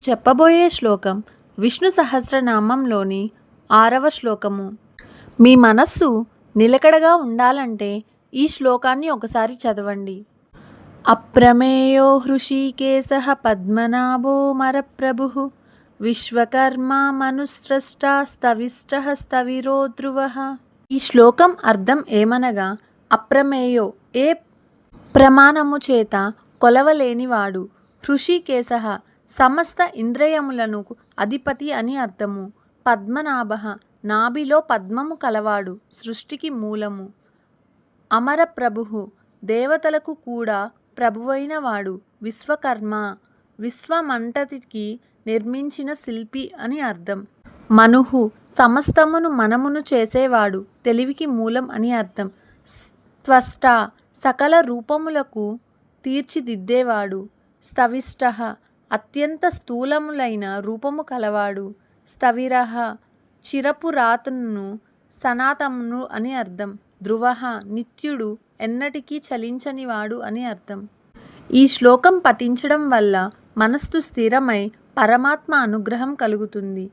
చెప్పబోయే శ్లోకం విష్ణు సహస్రనామంలోని 6వ శ్లోకము. మీ మనస్సు నిలకడగా ఉండాలంటే ఈ శ్లోకాన్ని ఒకసారి చదవండి. అప్రమేయో హృషీకేశః పద్మనాభో మరప్రభుః విశ్వకర్మ మనుస్రష్టా స్తవిష్టః స్థవిరో ధ్రువః. ఈ శ్లోకం అర్థం ఏమనగా, అప్రమేయో ఏ ప్రమాణము చేత కొలవలేనివాడు, హృషీకేశః సమస్త ఇంద్రియములను అధిపతి అని అర్థము, పద్మనాభః నాభిలో పద్మము కలవాడు, సృష్టికి మూలము, అమర ప్రభుః దేవతలకు కూడా ప్రభువైన వాడు, విశ్వకర్మ విశ్వమంతటికి నిర్మించిన శిల్పి అని అర్థం, మనుః సమస్తమును మనమును చేసేవాడు, తెలివికి మూలం అని అర్థం, త్వష్ట సకల రూపములకు తీర్చిదిద్దేవాడు, స్థవిష్టః అత్యంత స్థూలములైన రూపము కలవాడు, స్థవిరః చిరపు రాతను సనాతనము అని అర్థం, ధ్రువః నిత్యుడు ఎన్నటికీ చలించనివాడు అని అర్థం. ఈ శ్లోకం పఠించడం వల్ల మనస్సు స్థిరమై పరమాత్మ అనుగ్రహం కలుగుతుంది.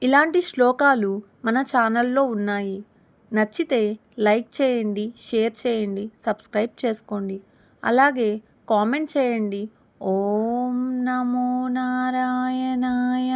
ఇలాంటి శ్లోకాలు మన ఛానల్లో ఉన్నాయి. నచ్చితే లైక్ చేయండి, షేర్ చేయండి, సబ్స్క్రైబ్ చేసుకోండి. అలాగే కామెంట్ చేయండి. ఓం నమో నారాయణాయ.